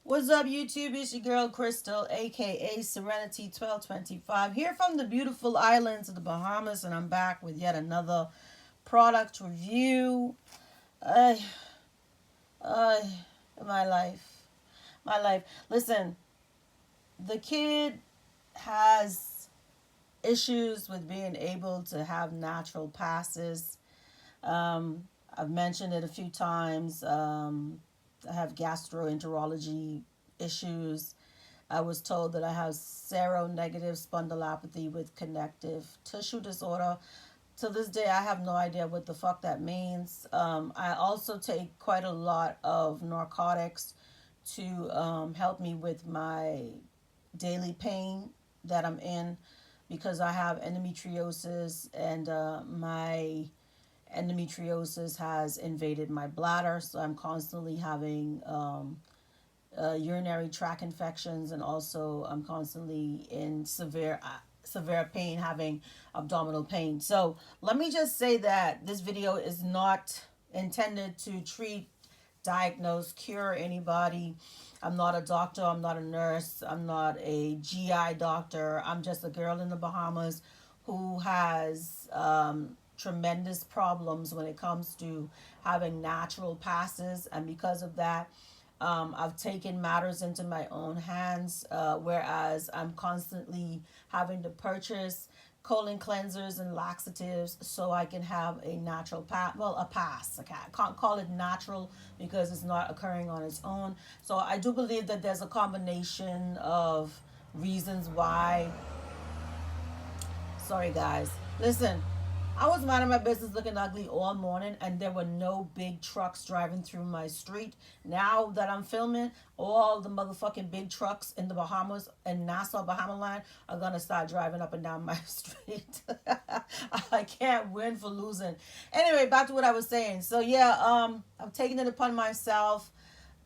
What's up, YouTube? It's your girl Krystal, aka Serenity 1225, here from the beautiful islands of the Bahamas, and I'm back with yet another product review. Uh, uh, my life, my life. Listen, the kid has issues with being able to have natural passes. I've mentioned it a few times. I have gastroenterology issues. I was told that I have seronegative spondylopathy with connective tissue disorder. To this day, I have no idea what the fuck that means. I also take quite a lot of narcotics to help me with my daily pain that I'm in because I have endometriosis, and my endometriosis has invaded my bladder. So I'm constantly having urinary tract infections, and also I'm constantly in severe pain, having abdominal pain. So let me just say that this video is not intended to treat, diagnose, cure anybody. I'm not a doctor, I'm not a nurse, I'm not a GI doctor. I'm just a girl in the Bahamas who has tremendous problems when it comes to having natural passes, and because of that, I've taken matters into my own hands, whereas I'm constantly having to purchase colon cleansers and laxatives so I can have a natural pass. Well, a pass. Okay, I can't call it natural because it's not occurring on its own. So I do believe that there's a combination of reasons why. Sorry, guys. Listen, I was minding my business looking ugly all morning, and there were no big trucks driving through my street. Now that I'm filming, all the motherfucking big trucks in the Bahamas and Nassau, Bahamaland are going to start driving up and down my street. I can't win for losing. Anyway, back to what I was saying. So, yeah, I'm taking it upon myself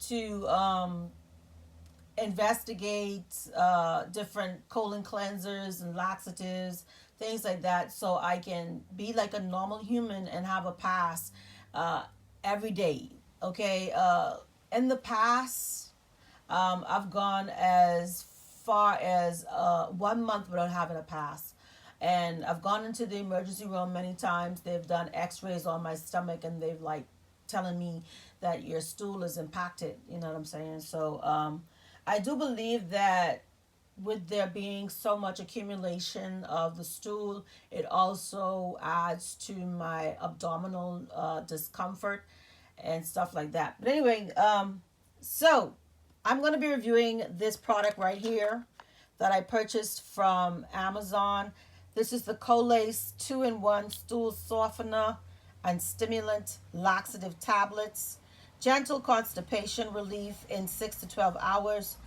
to investigate different colon cleansers and laxatives, things like that, so I can be like a normal human and have a pass uh, every day. Okay, in the past, I've gone as far as 1 month without having a pass. And I've gone into the emergency room many times. They've done x-rays on my stomach, and they've like telling me that your stool is impacted. You know what I'm saying? So I do believe that with there being so much accumulation of the stool, it also adds to my abdominal discomfort and stuff like that. But anyway, so I'm going to be reviewing this product right here that I purchased from Amazon. This is the Colace 2-in-1 Stool Softener and Stimulant Laxative Tablets. Gentle constipation relief in 6 to 12 hours.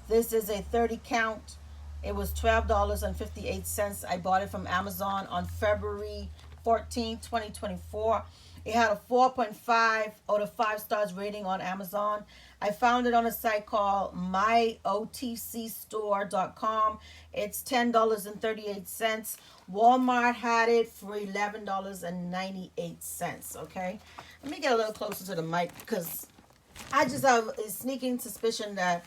This is a 30 count. It was $12.58. I bought it from Amazon on February 14th, 2024. It had a 4.5 out of 5 stars rating on Amazon. I found it on a site called myotcstore.com. It's $10.38. Walmart had it for $11.98. Okay, let me get a little closer to the mic because I just have a sneaking suspicion that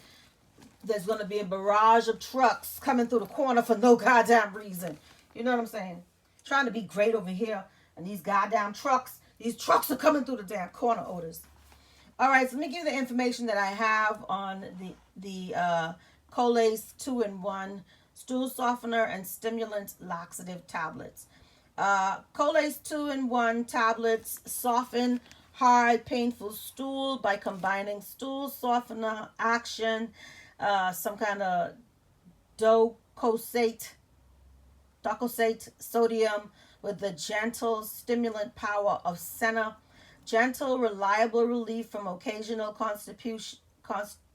there's going to be a barrage of trucks coming through the corner for no goddamn reason. You know what I'm saying? Trying to be great over here, and these goddamn trucks, these trucks are coming through the damn corner, Otis. All right, so let me give you the information that I have on the Colace 2-in-1 Stool Softener and Stimulant Laxative Tablets. Colace 2-in-1 tablets soften hard, painful stool by combining stool softener action, some kind of docosate sodium with the gentle stimulant power of senna. Gentle, reliable relief from occasional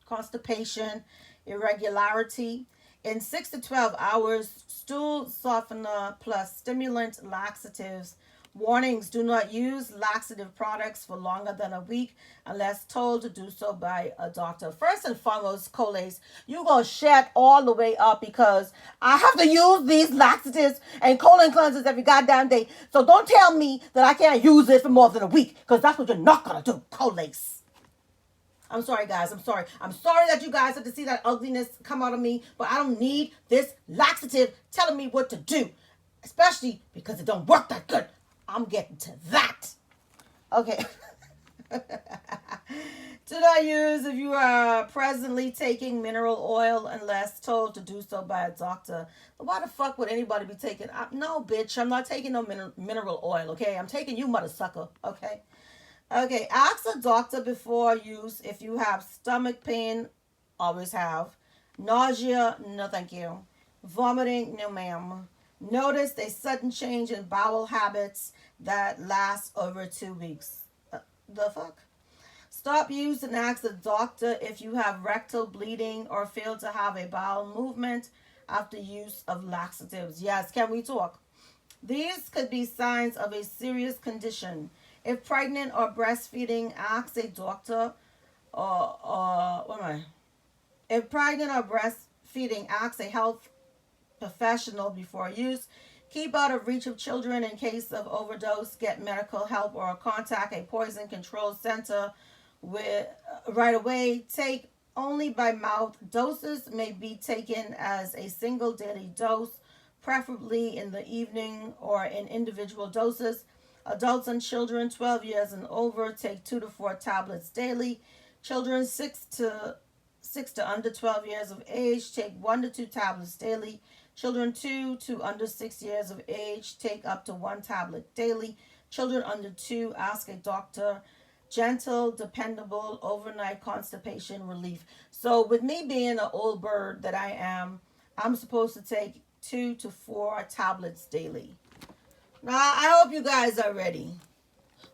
constipation, irregularity. In 6 to 12 hours, stool softener plus stimulant laxatives. Warnings: do not use laxative products for longer than a week unless told to do so by a doctor. First and foremost, Colace, you gonna shut all the way up because I have to use these laxatives and colon cleansers every goddamn day. So don't tell me that I can't use it for more than a week, because that's what you're not gonna do, Colace. I'm sorry, guys. I'm sorry. I'm sorry that you guys have to see that ugliness come out of me, but I don't need this laxative telling me what to do, especially because it don't work that good. I'm getting to that. Okay. Do not use if you are presently taking mineral oil unless told to do so by a doctor. Why the fuck would anybody be taking? No, bitch, I'm not taking no mineral oil, okay? I'm taking you, mother sucker, okay? Okay, ask a doctor before use if you have stomach pain, always have. Nausea, no thank you. Vomiting, no ma'am. Notice a sudden change in bowel habits that last over 2 weeks. The fuck? Stop use and ask the doctor if you have rectal bleeding or fail to have a bowel movement after use of laxatives. Yes, can we talk? These could be signs of a serious condition. If pregnant or breastfeeding, ask a doctor or what am I? If pregnant or breastfeeding, ask a health professional before use. Keep out of reach of children in case of overdose. Get medical help or contact a poison control center with right away. Take only by mouth. Doses may be taken as a single daily dose, preferably in the evening or in individual doses. Adults and children 12 years and over take 2 to 4 tablets daily. Children 6 to under 12 years of age take 1 to 2 tablets daily. Children 2 to under 6 years of age take up to 1 tablet daily. Children under 2, ask a doctor. Gentle, dependable, overnight constipation relief. So with me being an old bird that I am, I'm supposed to take 2 to 4 tablets daily. Now, I hope you guys are ready.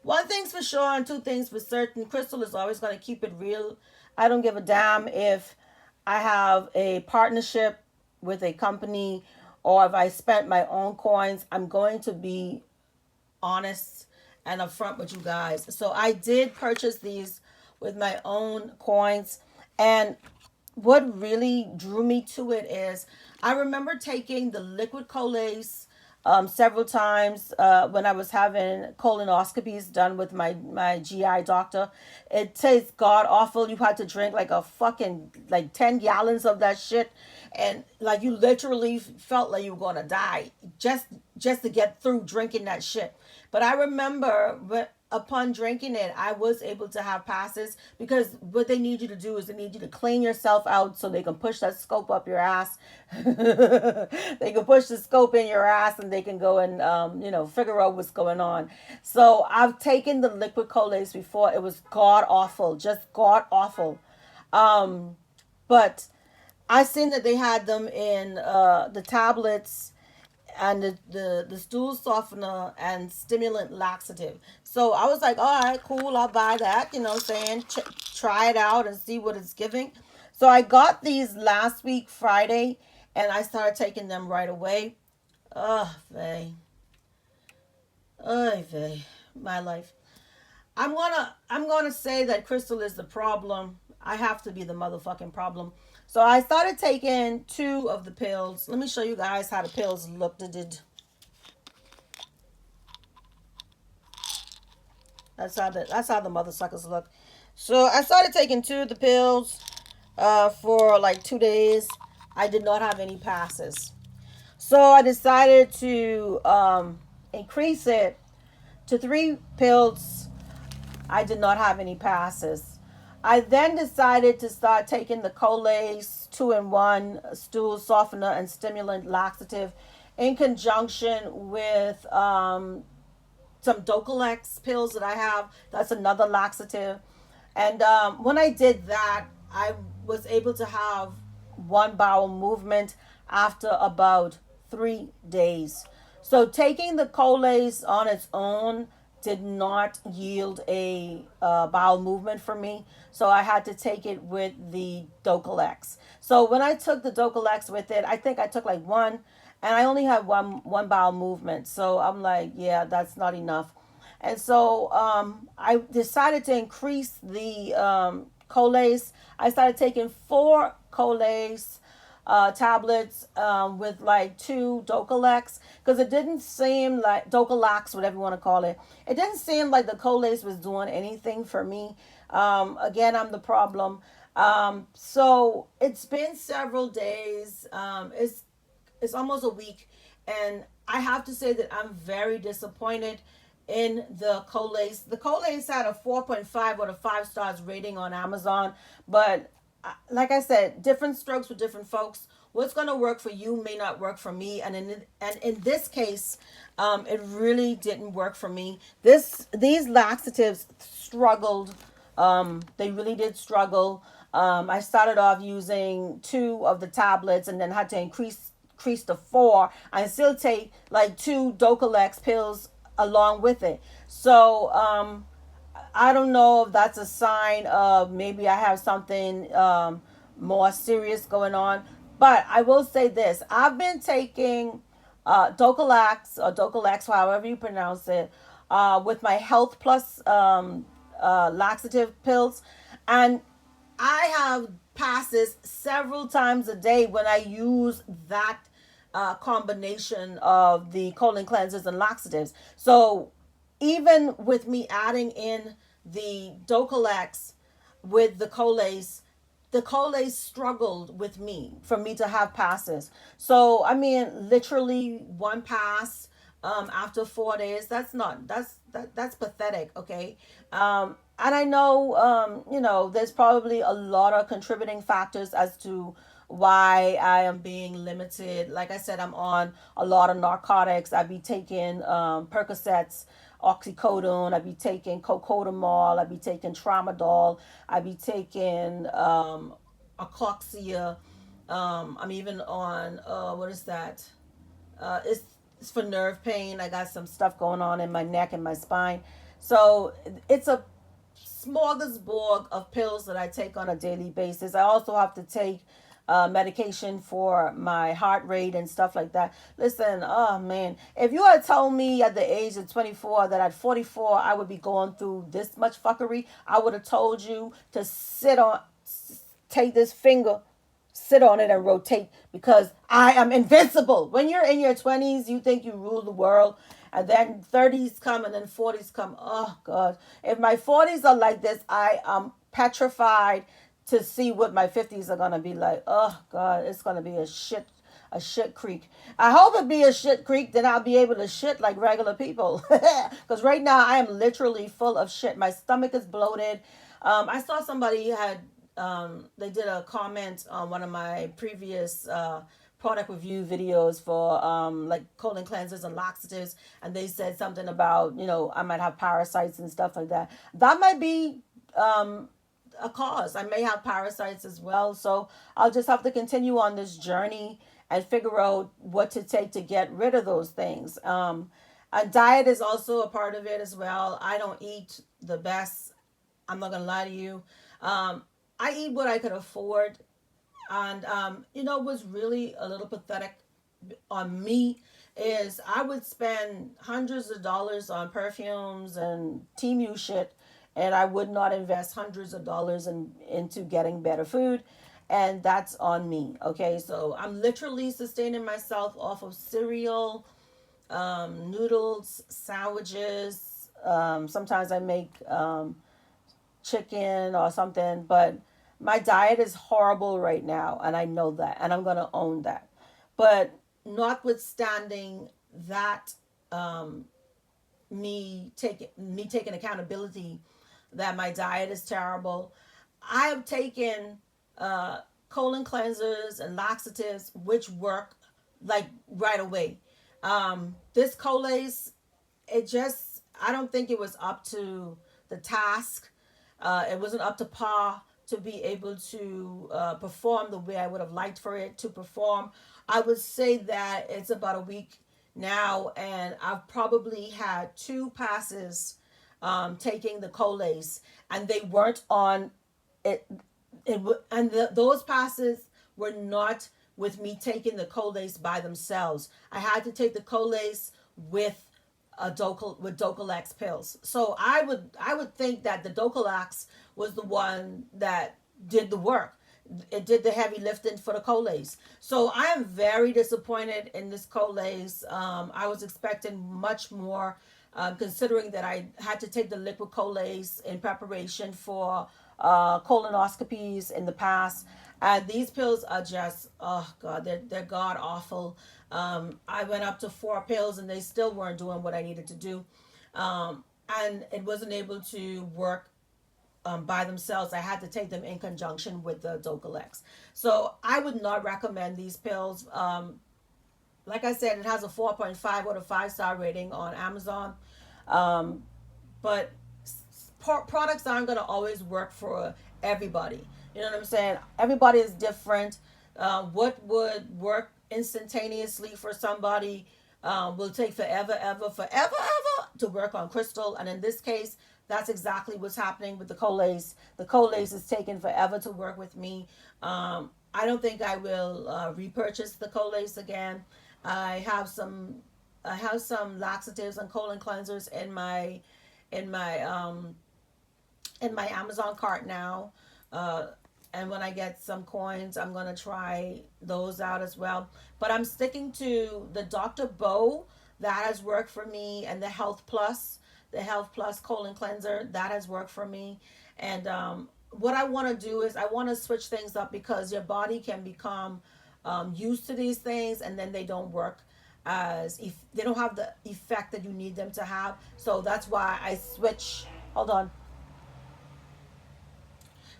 One thing's for sure and two things for certain. Krystal is always going to keep it real. I don't give a damn if I have a partnership with a company or if I spent my own coins. I'm going to be honest and upfront with you guys. So I did purchase these with my own coins. And what really drew me to it is I remember taking the liquid Colace several times when I was having colonoscopies done with my GI doctor. It tastes god awful. You had to drink like a fucking like 10 gallons of that shit, and like you literally felt like you were gonna die just to get through drinking that shit. But I remember upon drinking it, I was able to have passes because what they need you to do is they need you to clean yourself out so they can push that scope up your ass. They can push the scope in your ass and they can go and, figure out what's going on. So I've taken the liquid Colace before. It was god awful, just god awful. But I seen that they had them in the tablets and the stool softener and stimulant laxative. So I was like, all right, cool, I'll buy that, saying try it out and see what it's giving. So I got these last week, Friday, and I started taking them right away. Ugh, vey. Oy vey. My life. I'm gonna say that Krystal is the problem. I have to be the motherfucking problem. So I started taking 2 of the pills. Let me show you guys how the pills looked. That's how the mother suckers look. So I started taking 2 of the pills for like 2 days. I did not have any passes. So I decided to increase it to 3 pills. I did not have any passes. I then decided to start taking the Colace 2-in-1 stool softener and stimulant laxative in conjunction with some Colace pills that I have. That's another laxative. And when I did that, I was able to have 1 bowel movement after about 3 days. So taking the Colace on its own did not yield a bowel movement for me. So I had to take it with the Colace. So when I took the Colace with it, I think I took like 1, and I only had one bowel movement. So I'm like, yeah, that's not enough. And so I decided to increase the Colace. I started taking 4 Colace tablets with like 2 Colace, because it didn't seem like Colace, whatever you want to call it. It didn't seem like the Colace was doing anything for me. Again, I'm the problem. So it's been several days. It's almost a week, and I have to say that I'm very disappointed in the Colace. The Colace had a 4.5 out of 5 stars rating on Amazon, but like I said, different strokes for different folks. What's going to work for you may not work for me, and in this case, it really didn't work for me. These laxatives struggled. They really did struggle. I started off using 2 of the tablets and then had to increase to 4. I still take like 2 Docalex pills along with it. So I don't know if that's a sign of maybe I have something more serious going on. But I will say this: I've been taking Docalax or Docalex, however you pronounce it, with my Health Plus laxative pills, and I have passes several times a day when I use that combination of the colon cleansers and laxatives. So even with me adding in the Docalex with the Colace struggled with me for me to have passes. So I mean, literally one pass after 4 days. That's pathetic. Okay, and I know there's probably a lot of contributing factors as to why I am being limited. Like I said, I'm on a lot of narcotics. I be taking Percocets, oxycodone. I be taking cocodamol. I be taking tramadol. I be taking Acoxia. I'm even on what is that? It's for nerve pain. I got some stuff going on in my neck and my spine. So it's a smorgasbord of pills that I take on a daily basis. I also have to take medication for my heart rate and stuff like that. Listen, oh man, if you had told me at the age of 24 that at 44 I would be going through this much fuckery, I would have told you to take this finger, sit on it and rotate because I am invincible. When you're in your 20s, you think you rule the world. And then 30s come and then 40s come. Oh, God. If my 40s are like this, I am petrified to see what my 50s are going to be like. Oh, God. It's going to be a shit creek. I hope it be a shit creek, then I'll be able to shit like regular people. Because right now I am literally full of shit. My stomach is bloated. I saw somebody had they did a comment on one of my previous product review videos for like colon cleansers and laxatives, and they said something about I might have parasites and stuff like that. That might be a cause. I may have parasites as well, so I'll just have to continue on this journey and figure out what to take to get rid of those things. And diet is also a part of it as well. I don't eat the best. I'm not gonna lie to you. I eat what I could afford, and it was really a little pathetic on me. Is I would spend hundreds of dollars on perfumes and Temu shit, and I would not invest hundreds of dollars into getting better food, and that's on me. Okay, so I'm literally sustaining myself off of cereal, noodles, sandwiches. Sometimes I make chicken or something, but my diet is horrible right now, and I know that, and I'm going to own that. But notwithstanding that, me taking accountability that my diet is terrible, I have taken colon cleansers and laxatives, which work like right away. This Colace, I don't think it was up to the task. It wasn't up to par to be able to perform the way I would have liked for it to perform. I would say that it's about a week now, and I've probably had 2 passes taking the Colace, and they weren't on it. Those passes were not with me taking the Colace by themselves. I had to take the Colace with with Docalex pills. So I would think that the Docalex was the one that did the work. It did the heavy lifting for the Colace. So I am very disappointed in this Colace. I was expecting much more considering that I had to take the liquid Colace in preparation for colonoscopies in the past. And these pills are just, oh God, they're god awful. I went up to 4 pills and they still weren't doing what I needed to do. And it wasn't able to work by themselves. I had to take them in conjunction with the Docalex. So I would not recommend these pills. Like I said, it has a 4.5 out of 5-star rating on Amazon. Um, but products aren't going to always work for everybody. You know what I'm saying? Everybody is different. What would work instantaneously for somebody will take forever to work on Krystal. And in this case, that's exactly what's happening with the Colace. The Colace is taking forever to work with me. I don't think I will repurchase the Colace again. I have some I have some laxatives and colon cleansers in my in my Amazon cart now. Uh, and when I get some coins, I'm gonna try those out as well. But I'm sticking to the Dr. Bow that has worked for me, and the Health Plus colon cleanser that has worked for me. And what I want to do is I want to switch things up because your body can become used to these things, and then they don't work as if they don't have the effect that you need them to have. So that's why I switch. Hold on.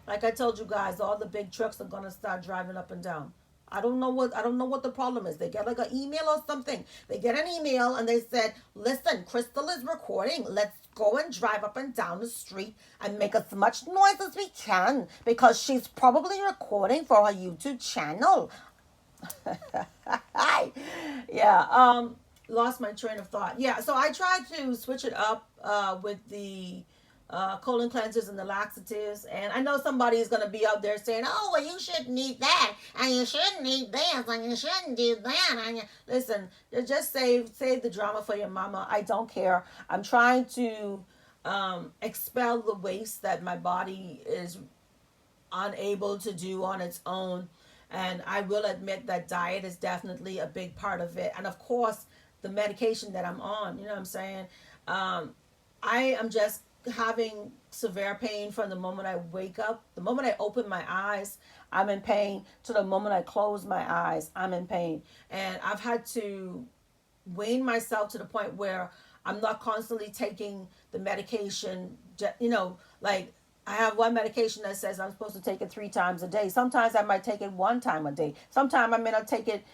Like I told you guys, all the big trucks are gonna start driving up and down. I don't know what the problem is. They get like an email or something. They get an email and they said, "Listen, Krystal is recording. Let's go and drive up and down the street and make as much noise as we can because she's probably recording for her YouTube channel." Yeah. Lost my train of thought. Yeah. So I tried to switch it up with the colon cleansers and the laxatives. And I know somebody is going to be out there saying, "Oh, well, you shouldn't eat that, and you shouldn't eat this, and you shouldn't do that." And listen, just save the drama for your mama. I don't care. I'm trying to expel the waste that my body is unable to do on its own. And I will admit that diet is definitely a big part of it. And of course, the medication that I'm on, you know what I'm saying? I am just having severe pain from the moment I wake up. The moment I open my eyes, I'm in pain. To the moment I close my eyes, I'm in pain. And I've had to wean myself to the point where I'm not constantly taking the medication, like I have one medication that says I'm supposed to take it 3 times a day. Sometimes I might take it 1 time a day. Sometimes I may not take it,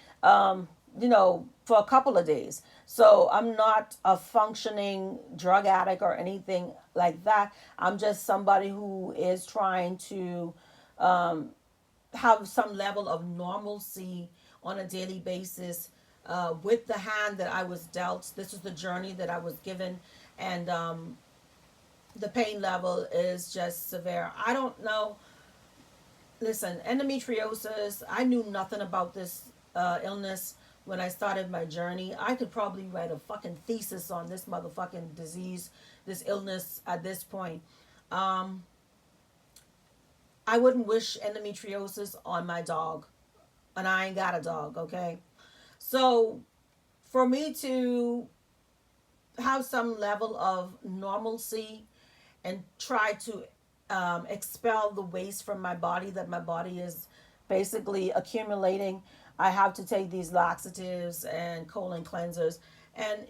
for a couple of days. So I'm not a functioning drug addict or anything like that. I'm just somebody who is trying to have some level of normalcy on a daily basis with the hand that I was dealt. This is the journey that I was given. And the pain level is just severe. I don't know. Listen, endometriosis, I knew nothing about this illness when I started my journey. I could probably write a fucking thesis on this motherfucking disease, this illness at this point. Um, I wouldn't wish endometriosis on my dog. And I ain't got a dog, okay? So for me to have some level of normalcy and try to expel the waste from my body that my body is basically accumulating, I have to take these laxatives and colon cleansers. And,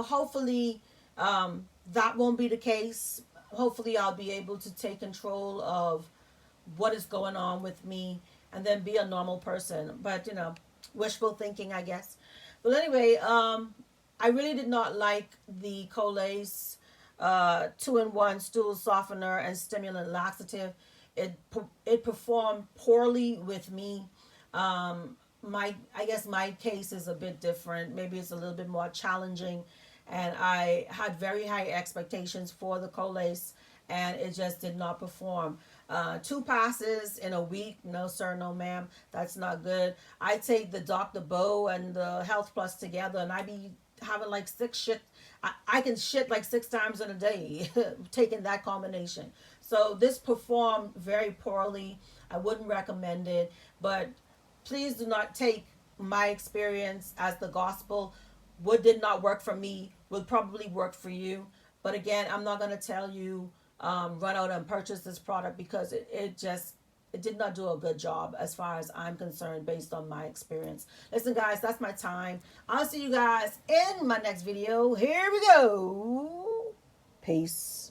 hopefully that won't be the case. Hopefully I'll be able to take control of what is going on with me and then be a normal person. But, wishful thinking, I guess. But anyway, I really did not like the Colace 2-in-1 stool softener and stimulant laxative. It performed poorly with me. I guess my case is a bit different. Maybe it's a little bit more challenging, and I had very high expectations for the Colace, and it just did not perform. 2 passes in a week, no sir, no ma'am, that's not good. I take the Dr. Bow and the Health Plus together, and I be having like I can shit like 6 times in a day taking that combination. So this performed very poorly. I wouldn't recommend it, but please do not take my experience as the gospel. What did not work for me will probably work for you. But again, I'm not going to tell you run out and purchase this product because it did not do a good job as far as I'm concerned based on my experience. Listen, guys, that's my time. I'll see you guys in my next video. Here we go. Peace.